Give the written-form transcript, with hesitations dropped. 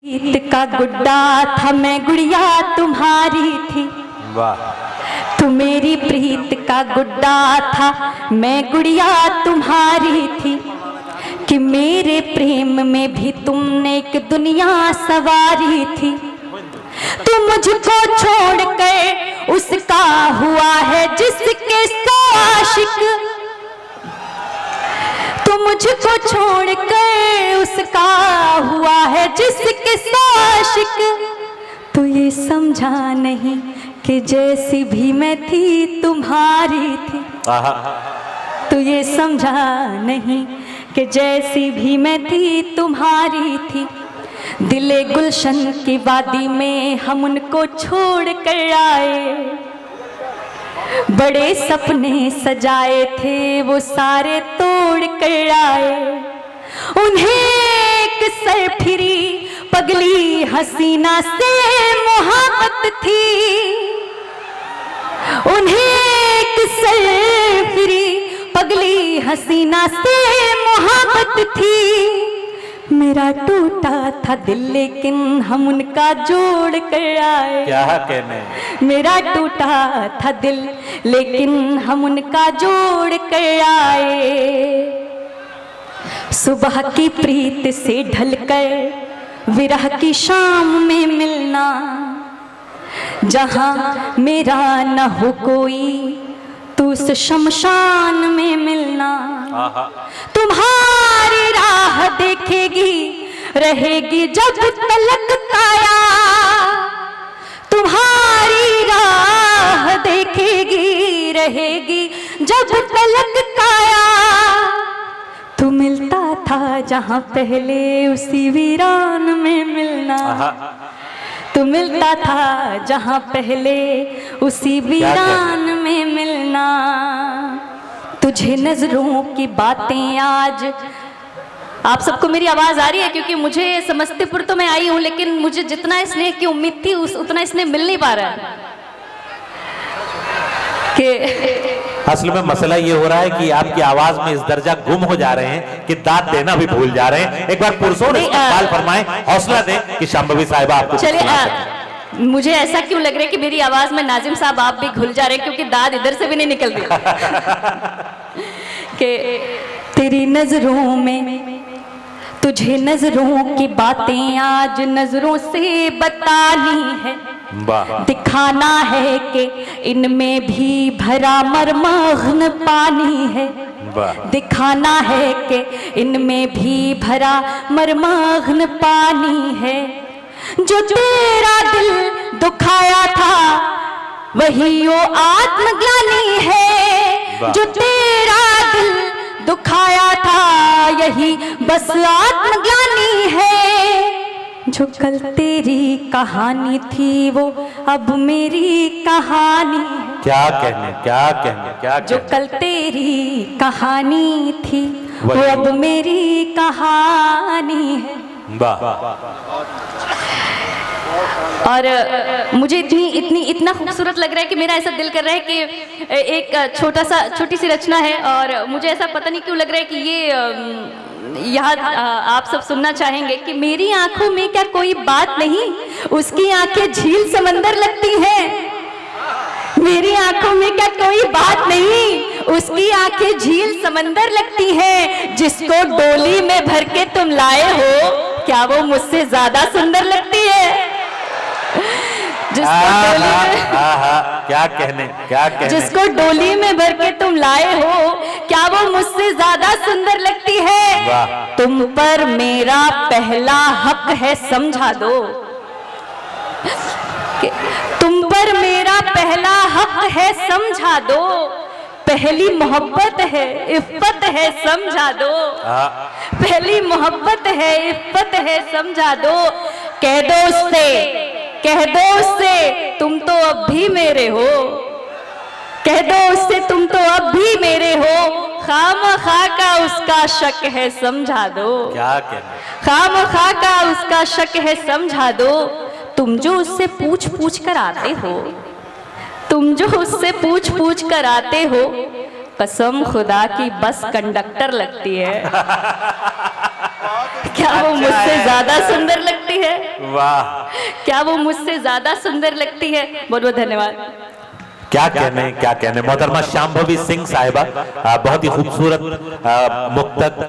प्रीत का गुड्डा था मैं गुड़िया तुम्हारी थी। वाह। तू मेरी प्रीत का गुड्डा था मैं गुड़िया तुम्हारी थी कि मेरे प्रेम में भी तुमने एक दुनिया सवारी थी। तू मुझको छोड़ कर उसका हुआ है जिसके आशिक, तू मुझको छोड़ कर उसका हुआ है जिसके आशिक। तू ये समझा नहीं कि जैसी भी मैं थी तुम्हारी थी। तू ये समझा नहीं कि जैसी भी मैं थी तुम्हारी थी। दिले गुलशन की वादी में हम उनको छोड़ कर आए, बड़े सपने सजाए थे वो सारे तोड़ कर आए। उन्हें एक सरफिरी पगली हसीना से मोहब्बत थी, उन्हें एक सरफिरी पगली हसीना से मोहब्बत थी। मेरा टूटा था दिल लेकिन हम उनका जोड़ कर आए। क्या कहने। मेरा टूटा था दिल लेकिन हम उनका जोड़ कर आए। सुबह की प्रीत से ढलकर विरह की शाम में मिलना, जहां मेरा न हो कोई तू उस शमशान में मिलना। तुम्हारी राह देखेगी रहेगी जब तलक काया, तुम्हारी राह देखेगी रहेगी जब तलक काया। तू मिलता था जहां पहले उसी वीरान में मिलना, तू मिलता था जहां पहले उसी वीरान में मिलना। तुझे नजरों की बातें आज, आप सबको मेरी आवाज आ रही है? क्योंकि मुझे समस्तीपुर तो मैं आई हूं लेकिन मुझे जितना स्नेह की उम्मीद थी उतना स्नेह मिल नहीं पा रहा है। कि असल में मसला ये हो रहा है कि आपकी आवाज में इस दर्जा गुम हो जा रहे हैं कि दाद देना भी भूल जा रहे हैं। एक बार पुरसों इस्तेमाल फरमाएं, हौसला दें कि शांभवी साहिबा आपको। चलिए, मुझे ऐसा क्यों लग रहा है कि मेरी आवाज में नाजिम साहब आप भी घुल जा रहे हैं, क्योंकि दाद इधर से भी नहीं निकल रही। कि तेरी नजरों में, तुझे नजरों की बातें आज नजरों से बतानी है, दिखाना है कि इनमें भी भरा मरमग्न पानी है, दिखाना है कि इनमें भी भरा मरमग्न पानी है। जो तेरा दिल दुखाया था वही वो आत्मग्लानी है, जो तेरा दिल दुखाया था यही बस आत्मग्लानी है। जो कल तेरी कहानी थी वो अब मेरी कहानी है। क्या कहने, क्या कहने, क्या कहने। जो कल तेरी कहानी थी वो अब मेरी कहानी है। और मुझे इतना खूबसूरत लग रहा है कि मेरा ऐसा दिल कर रहा है कि एक छोटी सी रचना है और मुझे ऐसा पता नहीं क्यों लग रहा है कि ये यहाँ आप सब सुनना चाहेंगे कि मेरी आंखों में क्या कोई बात नहीं, उसकी आंखें झील समंदर लगती हैं। मेरी आंखों में क्या कोई बात नहीं, उसकी आंखें झील समंदर लगती हैं। जिसको डोली में भर के तुम लाए हो क्या वो मुझसे ज्यादा सुंदर लगती है? क्या कहने, क्या कहने। जिसको डोली में भर के तुम लाए हो क्या वो मुझसे ज्यादा सुंदर लगती है? तुम पर मेरा पहला हक है समझा दो, तुम पर मेरा पहला हक है समझा दो। पहली मोहब्बत है इफ्फत है समझा दो, पहली मोहब्बत है इफ्फत है समझा दो। कह दो उससे, कह दो उससे तुम तो अब भी मेरे हो, कह दो उससे तुम तो अब भी मेरे हो। खामखा का उसका शक है समझा दो, क्या कहने। खामखा का उसका शक है समझा दो। तुम जो उससे पूछ पूछ कर आते हो, तुम जो उससे पूछ पूछ कर आते हो, कसम खुदा की बस कंडक्टर लगती है। क्या वो मुझसे ज्यादा सुंदर लगती है? वाह, क्या वो मुझसे ज्यादा सुंदर लगती है? बहुत बहुत धन्यवाद। क्या कहने, क्या कहने। मोहतरमा शांभवी सिंह साहिबा बहुत ही खूबसूरत मुक्तक